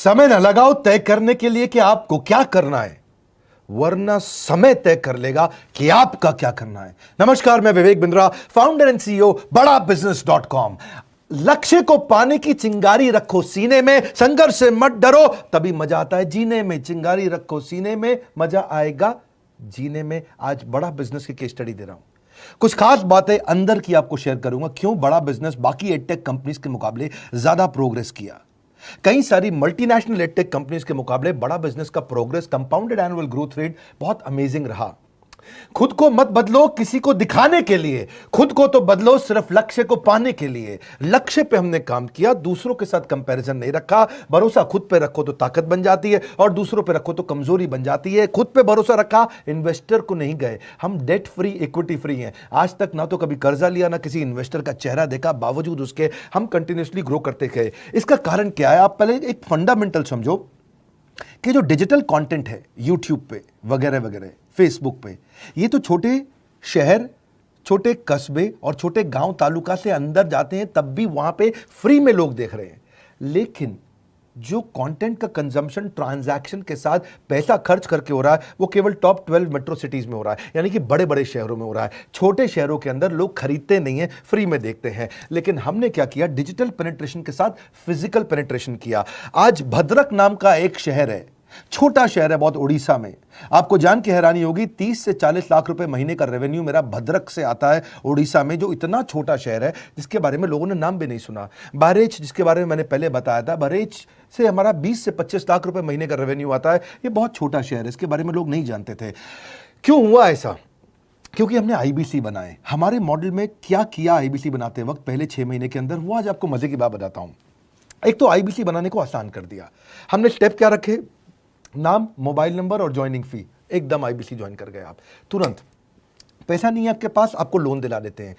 समय न लगाओ तय करने के लिए कि आपको क्या करना है, वरना समय तय कर लेगा कि आपका क्या करना है। नमस्कार, मैं Vivek Bindra, founder and CEO बड़ाबिजनेस.com। लक्ष्य को पाने की चिंगारी रखो सीने में, संघर्ष से मत डरो, तभी मजा आता है जीने में। चिंगारी रखो सीने में, मजा आएगा जीने में। आज बड़ा बिजनेस की केस स्टडी दे रहा हूं, कुछ खास बातें अंदर की आपको शेयर करूंगा, क्यों बड़ा बिजनेस बाकी एडटेक कंपनीज के मुकाबले ज्यादा प्रोग्रेस किया। कई सारी मल्टीनेशनल एडटेक कंपनीज के मुकाबले बड़ा बिजनेस का progress, compounded annual growth rate बहुत अमेजिंग रहा। खुद को मत बदलो किसी को दिखाने के लिए, खुद को तो बदलो सिर्फ लक्ष्य को पाने के लिए। लक्ष्य पे हमने काम किया, दूसरों के साथ कंपैरिजन नहीं रखा। भरोसा खुद पे रखो तो ताकत बन जाती है, और दूसरों पे रखो तो कमजोरी बन जाती है। खुद पे भरोसा रखा, इन्वेस्टर को नहीं गए। हम डेट फ्री, इक्विटी फ्री हैं। आज तक ना तो कभी कर्जा लिया, ना किसी इन्वेस्टर का चेहरा देखा, बावजूद उसके हम कंटिन्यूसली ग्रो करते गए। इसका कारण क्या है? आप पहले एक फंडामेंटल समझो कि जो डिजिटल कंटेंट है यूट्यूब पे वगैरह वगैरह, फेसबुक पे, ये तो छोटे शहर, छोटे कस्बे और छोटे गांव तालुका से अंदर जाते हैं, तब भी वहां पे फ्री में लोग देख रहे हैं। लेकिन जो कंटेंट का कंजम्पशन ट्रांजैक्शन के साथ पैसा खर्च करके हो रहा है, वो केवल टॉप 12 मेट्रो सिटीज में हो रहा है, यानी कि बड़े बड़े शहरों में हो रहा है। छोटे शहरों के अंदर लोग खरीदते नहीं हैं, फ्री में देखते हैं। लेकिन हमने क्या किया? डिजिटल पेनिट्रेशन के साथ फिजिकल पेनिट्रेशन किया। आज भद्रक नाम का एक शहर है, छोटा शहर है बहुत, उड़ीसा में। आपको जान के हैरानी होगी, 30 से 40 लाख रुपए महीने का रेवेन्यू मेरा भद्रक से आता है, उड़ीसा में, जो इतना छोटा शहर है जिसके बारे में लोगों ने नाम भी नहीं सुना। बहरेच, जिसके बारे में मैंने पहले बताया था, बहरेच से हमारा 20 से 25 लाख रुपए महीने का रेवेन्यू आता है। ये बहुत छोटा शहर है, इसके बारे में लोग नहीं जानते थे। क्यों हुआ ऐसा? क्योंकि हमने आईबीसी बनाए। हमारे मॉडल में क्या किया आईबीसी बनाते वक्त, पहले 6 महीने के अंदर, वो आज आपको मजे की बात बताता हूं। एक तो आईबीसी बनाने को आसान कर दिया हमने। स्टेप क्या रखे? नाम, मोबाइल नंबर और ज्वाइनिंग फी। एकदम आईबीसी ज्वाइन कर गए आप तुरंत। पैसा नहीं है आपके पास, आपको लोन दिला देते हैं।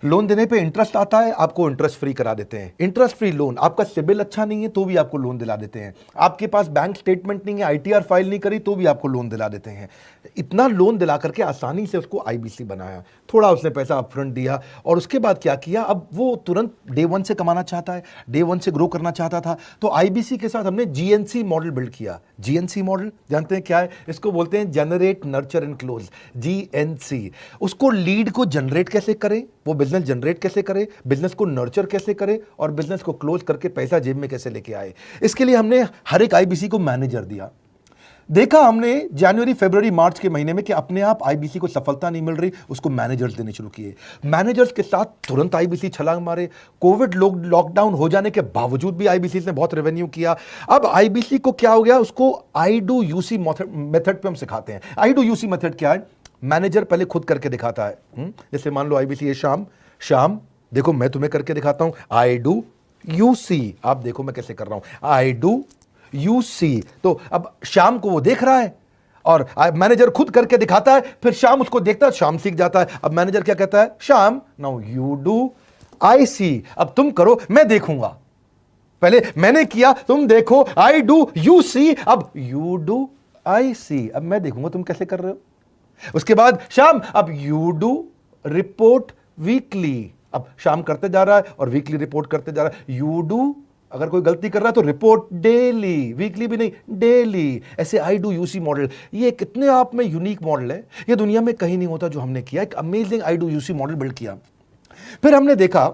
लोन देने पे इंटरेस्ट आता है, आपको इंटरेस्ट फ्री करा देते हैं। Interest free loan. आपका सिबिल अच्छा नहीं है तो भी आपको लोन दिला देते हैं। आपके पास बैंक स्टेटमेंट नहीं है, आईटीआर फाइल नहीं करी, तो भी आपको लोन दिला देते हैं। इतना लोन दिला करके आसानी से उसको आईबीसी बनाया। थोड़ा उसने पैसा अपफ्रंट दिया, और उसके बाद क्या किया? अब वो तुरंत डे 1 से कमाना चाहता है, डे 1 से ग्रो करना चाहता था, तो आईबीसी के साथ हमने जीएनसी मॉडल बिल्ड किया। जीएनसी मॉडल जानते हैं क्या है? इसको बोलते हैं generate, nurture and close, GNC. उसको लीड को जनरेट कैसे करें, वो बिजनेस जनरेट कैसे करे, बिजनेस को नर्चर कैसे करे, और बिजनेस को क्लोज करके पैसा जेब में कैसे लेके आए। इसके लिए हमने हर एक आईबीसी को मैनेजर दिया। देखा हमने जनवरी, फरवरी, मार्च के महीने में कि अपने आप आईबीसी को सफलता नहीं मिल रही, उसको मैनेजर्स देने शुरू किए। मैनेजर्स के साथ तुरंत आईबीसी छलांग मारे। कोविड लॉकडाउन हो जाने के बावजूद भी आईबीसी ने बहुत रेवेन्यू किया। अब आईबीसी को क्या हो गया? उसको आई डू यूसी मेथड पे हम सिखाते हैं। आई डू यूसी मेथड क्या है? मैनेजर पहले खुद करके दिखाता है। जैसे मान लो आईबीसी है शाम देखो मैं तुम्हें करके दिखाता हूं, आई डू यूसी। आप देखो मैं कैसे कर रहा हूं, आई डू यूसी। तो अब शाम को वो देख रहा है, और मैनेजर खुद करके दिखाता है, फिर शाम उसको देखता है, शाम सीख जाता है। अब मैनेजर क्या कहता है? शाम, नाउ यू डू आई सी। अब तुम करो, मैं देखूंगा। पहले मैंने किया, तुम देखो, आई डू यू सी, अब यू डू आई सी। अब मैं देखूंगा तुम कैसे कर रहे हो। उसके बाद शाम, अब यू डू रिपोर्ट वीकली। अब शाम करते जा रहा है और वीकली रिपोर्ट करते जा रहा है। यू डू, अगर कोई गलती कर रहा है तो रिपोर्ट डेली, वीकली भी नहीं, डेली। ऐसे आई डू यूसी मॉडल, ये कितने आप में यूनिक मॉडल है, ये दुनिया में कहीं नहीं होता जो हमने किया। एक amazing I do UC model build किया। फिर हमने देखा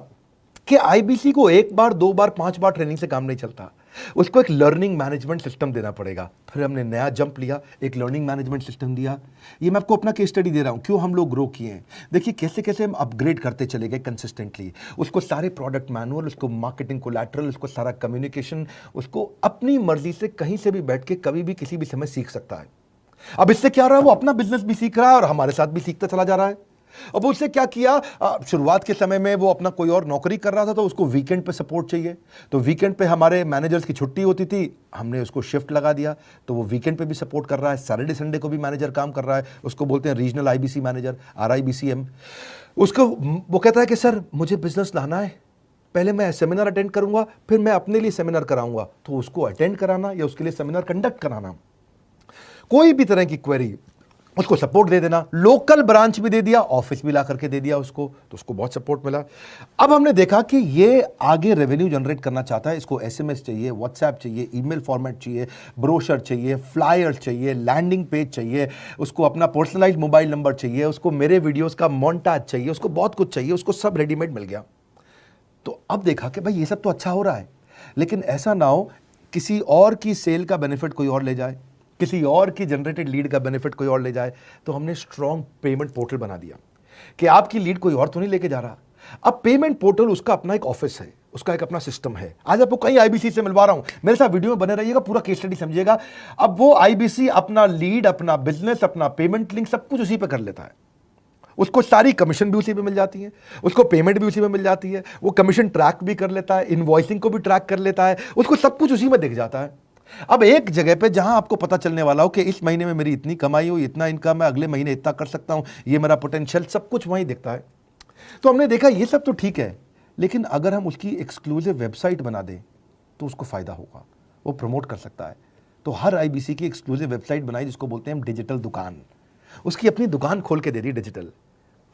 कि आईबीसी को 1 बार, 2 बार, 5 बार ट्रेनिंग से काम नहीं चलता, उसको एक लर्निंग मैनेजमेंट सिस्टम देना पड़ेगा। फिर हमने नया जंप लिया, एक लर्निंग मैनेजमेंट सिस्टम दिया। ये मैं आपको अपना केस स्टडी दे रहा हूं, क्यों हम लोग ग्रो किए हैं। देखिए कैसे कैसे हम अपग्रेड करते चले गए कंसिस्टेंटली। उसको सारे प्रोडक्ट मैनुअल, उसको मार्केटिंग कोलैटरल, उसको सारा कम्युनिकेशन, उसको अपनी मर्जी से कहीं से भी बैठ के कभी भी किसी भी समय सीख सकता है। अब इससे क्या रहा है? वो अपना बिजनेस भी सीख रहा है और हमारे साथ भी सीखता चला जा रहा है। अब उससे क्या किया? शुरुआत के समय में वो अपना कोई और नौकरी कर रहा था, तो उसको वीकेंड पे सपोर्ट चाहिए। तो वीकेंड पे हमारे मैनेजर्स की छुट्टी होती थी, हमने उसको शिफ्ट लगा दिया, तो वो वीकेंड पे भी सपोर्ट कर रहा है। सैटरडे संडे को भी मैनेजर काम कर रहा है। उसको बोलते हैं रीजनल आईबीसी मैनेजर, RIBCM। उसको वो कहता है कि सर मुझे बिजनेस लाना है, पहले मैं सेमिनार अटेंड करूंगा, फिर मैं अपने लिए सेमिनार कराऊंगा। तो उसको अटेंड कराना या उसके लिए सेमिनार कंडक्ट कराना, कोई भी तरह की क्वेरी, उसको सपोर्ट दे देना, लोकल ब्रांच भी दे दिया, ऑफिस भी ला करके दे दिया उसको, तो उसको बहुत सपोर्ट मिला। अब हमने देखा कि ये आगे रेवेन्यू जनरेट करना चाहता है, इसको एसएमएस चाहिए, व्हाट्सएप चाहिए, ईमेल फॉर्मेट चाहिए, ब्रोशर चाहिए, फ्लायर चाहिए, लैंडिंग पेज चाहिए, उसको अपना पर्सनलाइज्ड मोबाइल नंबर चाहिए, उसको मेरे वीडियोस का मोन्टाज चाहिए, उसको बहुत कुछ चाहिए, उसको सब रेडीमेड मिल गया। तो अब देखा कि भाई ये सब तो अच्छा हो रहा है, लेकिन ऐसा ना हो किसी और की सेल का बेनिफिट कोई और ले जाए, किसी और की जनरेटेड लीड का बेनिफिट कोई और ले जाए। तो हमने स्ट्रॉन्ग पेमेंट पोर्टल बना दिया कि आपकी लीड कोई और तो नहीं लेके जा रहा। अब पेमेंट पोर्टल उसका अपना एक ऑफिस है, उसका एक अपना सिस्टम है। आज आपको कई आईबीसी से मिलवा रहा हूं, मेरे साथ वीडियो में बने रहिएगा, पूरा केस स्टडी समझिएगा। अब वो आईबीसी अपना लीड, अपना बिजनेस, अपना पेमेंट लिंक सब कुछ उसी पे कर लेता है। उसको सारी कमीशन भी उसी पे मिल जाती है, उसको पेमेंट भी उसी में मिल जाती है, वो कमीशन ट्रैक भी कर लेता है, इनवॉइसिंग को भी ट्रैक कर लेता है, उसको सब कुछ उसी में दिख जाता है। अब एक जगह पे जहां आपको पता चलने वाला हो कि इस महीने में मेरी इतनी कमाई हो, इतना इनकम है, अगले महीने इतना कर सकता हूं, ये मेरा पोटेंशियल, सब कुछ वहीं दिखता है। तो हमने देखा ये सब तो ठीक है, लेकिन अगर हम उसकी एक्सक्लूसिव वेबसाइट बना दें तो उसको फायदा होगा, वो प्रमोट कर सकता है। तो हर आईबीसी की एक्सक्लूसिव वेबसाइट बनाई जिसको बोलते हैं हम डिजिटल दुकान, उसकी अपनी दुकान खोल के दे दी डिजिटल।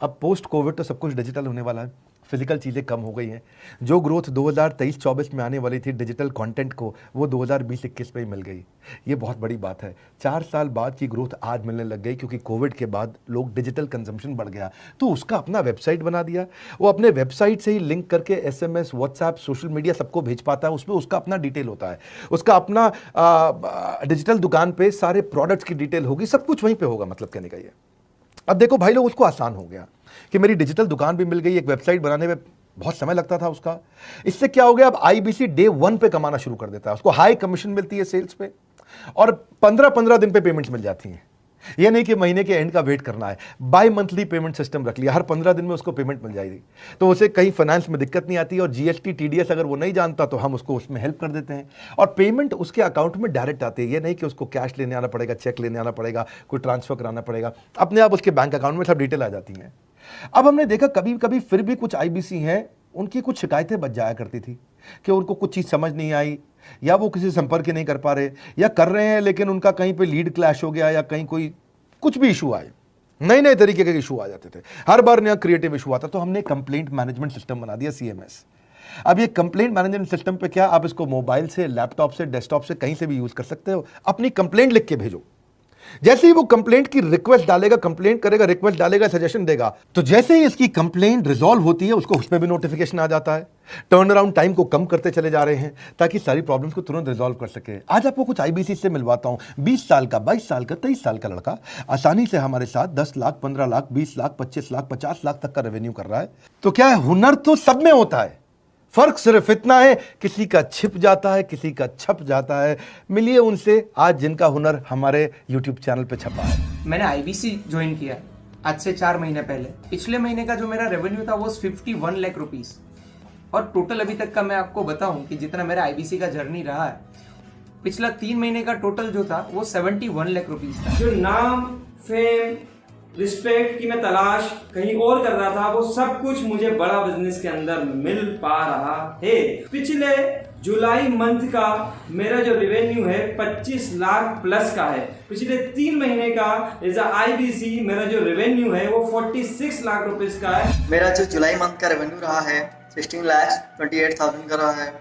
अब पोस्ट कोविड तो सब कुछ डिजिटल होने वाला है, फिजिकल चीज़ें कम हो गई हैं। जो ग्रोथ 2023-24 में आने वाली थी डिजिटल कंटेंट को, वो 2020-21 में ही मिल गई। ये बहुत बड़ी बात है। 4 साल बाद की ग्रोथ आज मिलने लग गई, क्योंकि कोविड के बाद लोग डिजिटल कंजम्पशन बढ़ गया। तो उसका अपना वेबसाइट बना दिया, वो अपने वेबसाइट से ही लिंक करके एसएमएस, व्हाट्सएप, सोशल मीडिया सबको भेज पाता है। उसमें उसका अपना डिटेल होता है, उसका अपना डिजिटल दुकान पे सारे प्रोडक्ट्स की डिटेल होगी, सब कुछ वहीं पर होगा। मतलब कहने का ये, अब देखो भाई लोग, उसको आसान हो गया कि मेरी डिजिटल दुकान भी मिल गई। एक वेबसाइट बनाने में बहुत समय लगता था उसका, इससे क्या हो गया, अब आईबीसी डे 1 पे कमाना शुरू कर देता है। उसको हाई कमीशन मिलती है सेल्स पे, और 15-15 दिन पे पेमेंट्स मिल जाती हैं। ये नहीं कि महीने के एंड का वेट करना है, बाई मंथली पेमेंट सिस्टम रख लिया, हर 15 दिन में उसको पेमेंट मिल जाएगी। तो उसे कहीं फाइनेंस में दिक्कत नहीं आती, और जीएसटी, टीडीएस अगर वो नहीं जानता तो हम उसको उसमें हेल्प कर देते हैं, और पेमेंट उसके अकाउंट में डायरेक्ट आती है। ये नहीं कि उसको कैश लेने आना पड़ेगा, चेक लेने आना पड़ेगा, कोई ट्रांसफर कराना पड़ेगा, अपने आप उसके बैंक अकाउंट में सब डिटेल आ जाती हैं। अब हमने देखा कभी कभी फिर भी कुछ आईबीसी हैं, उनकी कुछ शिकायतें बच जाया करती थी कि उनको कुछ चीज़ समझ नहीं आई, या वो किसी संपर्क ही नहीं कर पा रहे, या कर रहे हैं लेकिन उनका कहीं पे लीड क्लैश हो गया, या कहीं कोई कुछ भी इशू आए, नए नए तरीके के इशू आ जाते थे, हर बार नया क्रिएटिव इशू आता। तो हमने कंप्लेंट मैनेजमेंट सिस्टम बना दिया, सीएमएस। अब ये कंप्लेंट मैनेजमेंट सिस्टम पे क्या, आप इसको मोबाइल से, लैपटॉप से, डेस्कटॉप से, कहीं से भी यूज कर सकते हो। अपनी कंप्लेंट लिख के भेजो, जैसे ही वो कंप्लेंट की रिक्वेस्ट डालेगा, कंप्लेंट करेगा, रिक्वेस्ट डालेगा, सजेशन देगा, तो जैसे ही इसकी कंप्लेंट रिजॉल्व होती है उसको उस पर भी नोटिफिकेशन आ जाता है। टर्न अराउंड टाइम को कम करते चले जा रहे हैं ताकि सारी प्रॉब्लम्स को तुरंत रिजॉल्व कर सके। आज आपको कुछ आईबीसी से मिलवाता हूं, 20 साल का, 22 साल का, 23 साल का लड़का आसानी से हमारे साथ 10 लाख, 15 लाख, 20 लाख, 25 लाख, 50 लाख तक का रेवेन्यू कर रहा है। तो क्या है, हुनर तो सब में होता है, फर्क सिर्फ इतना है किसी का छिप जाता है, किसी का छप जाता है। मिलिए उनसे आज जिनका हुनर हमारे यूट्यूब चैनल पे छपा है। मैंने आईबीसी ज्वाइन किया आज से 4 महीने पहले। पिछले महीने का जो मेरा रेवेन्यू था वो 51 लाख रुपीस, और टोटल अभी तक का मैं आपको बताऊं कि जितना मेरा आईबीसी का जर्नी रहा है, पिछला 3 महीने का टोटल जो था वो 71 लाख रुपीस था। जो नाम, फेम, रिस्पेक्ट की मैं तलाश कहीं और कर रहा था, वो सब कुछ मुझे बड़ा बिजनेस के अंदर मिल पा रहा है। पिछले जुलाई मंथ का मेरा जो रेवेन्यू है 25 लाख प्लस का है। पिछले 3 महीने का एज आईबीसी मेरा जो रेवेन्यू है वो 46 लाख रुपए का है। मेरा जो जुलाई मंथ का रेवेन्यू रहा है 16 लाख 28,000 का रहा है,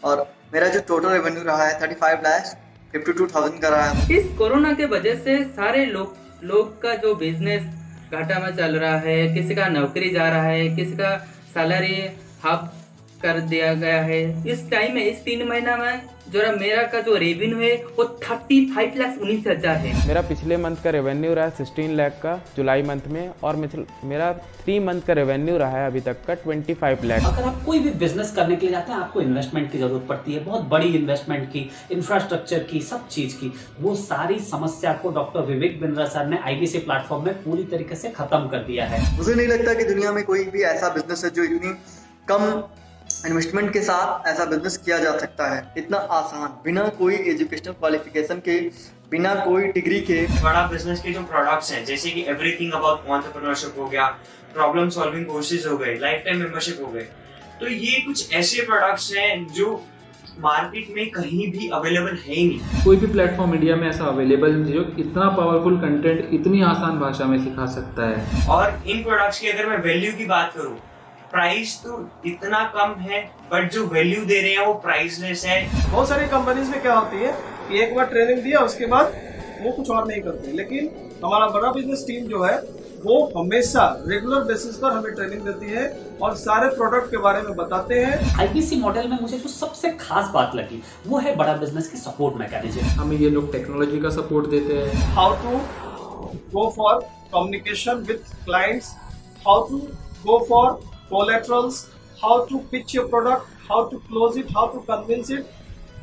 और मेरा जो टोटल रेवेन्यू रहा है 35 लाख 52,000 का रहा है। इस कोरोना के वजह से सारे लोग का जो बिजनेस घाटा में चल रहा है, किसी का नौकरी जा रहा है, किसी का सैलरी हाफ कर दिया गया है। इस टाइम में, इस 3 महीना में जो मेरा का जो रेवेन्यू है वो 35,19,000 है। मेरा पिछले मंथ का रेवेन्यू रहा है 16 लाख का जुलाई मंथ में, और मेरा 3 मंथ का रेवेन्यू रहा है अभी तक का 25 लाख। अगर आप कोई भी बिजनेस करने के लिए जाते हैं, आपको इन्वेस्टमेंट की जरूरत पड़ती है, बहुत बड़ी इन्वेस्टमेंट की, इंफ्रास्ट्रक्चर की, सब चीज की। वो सारी समस्या को डॉक्टर विवेक बिंद्रा सर ने आईबीसी प्लेटफॉर्म में पूरी तरीके से खत्म कर दिया है। मुझे नहीं लगता कि दुनिया में कोई भी ऐसा बिजनेस है जो इतनी कम इन्वेस्टमेंट के साथ ऐसा बिजनेस किया जा सकता है, इतना आसान, बिना कोई एजुकेशनल क्वालिफिकेशन के, बिना कोई डिग्री के। बड़ा बिजनेस के जो प्रोडक्ट्स हैं, जैसे कि एवरीथिंग अबाउट एंटरप्रेन्योरशिप हो गया, प्रॉब्लम सॉल्विंग कोर्सेज हो गए, लाइफ टाइम मेंबरशिप हो गए, तो ये कुछ ऐसे प्रोडक्ट्स हैं जो मार्केट में कहीं भी अवेलेबल है ही नहीं। कोई भी प्लेटफॉर्म इंडिया में ऐसा अवेलेबल नहीं जो इतना पावरफुल कंटेंट इतनी आसान भाषा में सिखा सकता है। और इन प्रोडक्ट्स की अगर मैं वैल्यू की बात करूं, प्राइस तो इतना कम है बट जो वैल्यू दे रहे हैं वो प्राइसलेस है। बहुत सारी कंपनीज में क्या होती है कि एक बार ट्रेनिंग दिया उसके बाद वो कुछ और नहीं करते, लेकिन हमारा बड़ा बिजनेस टीम जो है वो हमेशा रेगुलर बेसिस पर हमें ट्रेनिंग देती है और सारे प्रोडक्ट के बारे में बताते हैं। आईबीसी मॉडल में मुझे जो सबसे खास बात लगी वो है बड़ा बिजनेस की सपोर्ट मैकेनिज्म। हमें ये लोग टेक्नोलॉजी का सपोर्ट देते हैं, how to go for communication with clients, how to go for collaterals, how to pitch your product, how to close it, how to convince it.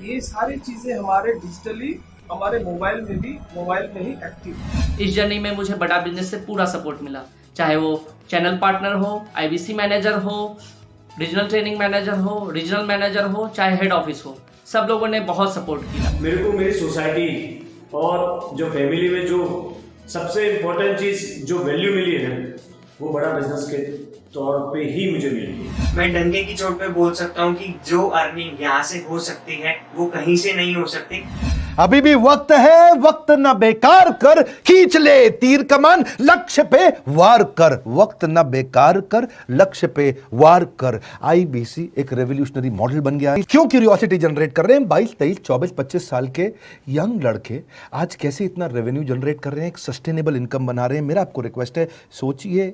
ये सारी चीजें हमारे डिजिटली हमारे मोबाइल में ही एक्टिव है। इस जर्नी में मुझे बड़ा बिजनेस से पूरा सपोर्ट मिला, चाहे वो चैनल पार्टनर हो, आईबीसी मैनेजर हो, रीजनल ट्रेनिंग मैनेजर हो, रीजनल मैनेजर हो, चाहे हेड ऑफिस हो, सब लोगों ने बहुत सपोर्ट किया। मेरे को मेरी सोसाइटी और जो फैमिली में जो सबसे इम्पोर्टेंट चीज़ जो वैल्यू मिली है ना, वो बड़ा बिजनेस के तौर पे ही मुझे मिली। मैं डंके की चोट पे बोल सकता हूँ कि जो अर्निंग यहाँ से हो सकती है वो कहीं से नहीं हो सकती। अभी भी वक्त है, वक्त न बेकार कर, खींच ले तीर कमान, लक्ष्य पे वार कर। वक्त न बेकार कर, लक्ष्य पे वार कर। आईबीसी एक रेवोल्यूशनरी मॉडल बन गया है। क्यों क्यूरियोसिटी जनरेट कर रहे हैं 22, 23, 24, 25 साल के यंग लड़के आज कैसे इतना रेवेन्यू जनरेट कर रहे हैं, एक सस्टेनेबल इनकम बना रहे हैं। मेरा आपको रिक्वेस्ट है, सोचिए,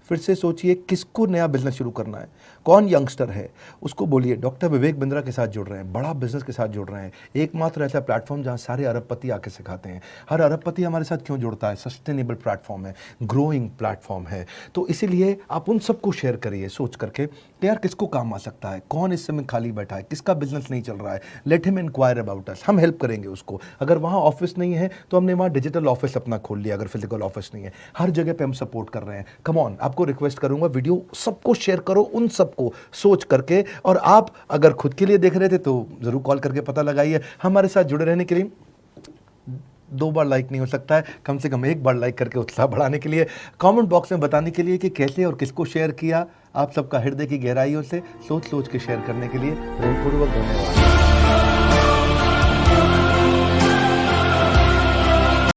फिर से सोचिए, किसको नया बिजनेस शुरू करना है, कौन यंगस्टर है, उसको बोलिए डॉक्टर विवेक बिंद्रा के साथ जुड़ रहे हैं, बड़ा बिजनेस के साथ जुड़ रहे हैं। एकमात्र ऐसा प्लेटफॉर्म जहां सारे अरबपति आके सिखाते हैं। हर अरबपति हमारे साथ क्यों जुड़ता है? सस्टेनेबल प्लेटफॉर्म है, ग्रोइंग प्लेटफॉर्म है। तो इसीलिए आप उन सबको शेयर करिए सोच करके कि यार किसको काम आ सकता है, कौन इस समय खाली बैठा है, किसका बिजनेस नहीं चल रहा है, let him inquire about us. हम हेल्प करेंगे उसको। अगर वहाँ ऑफिस नहीं है तो हमने वहाँ डिजिटल ऑफिस अपना खोल लिया, अगर फिजिकल ऑफिस नहीं है। हर जगह पे हम सपोर्ट कर रहे हैं। कम ऑन, आपको रिक्वेस्ट करूंगा, वीडियो सबको शेयर करो, उन सबको सोच करके। और आप अगर खुद के लिए देख रहे थे तो जरूर कॉल करके पता लगाइए। हमारे साथ जुड़े रहने के लिए 2 बार लाइक नहीं हो सकता है, कम से कम 1 बार लाइक करके उत्साह बढ़ाने के लिए, कमेंट बॉक्स में बताने के लिए कि कैसे और किसको शेयर किया। आप सबका हृदय की गहराइयों से सोच सोच के शेयर करने के लिए हृदयपूर्वक धन्यवाद।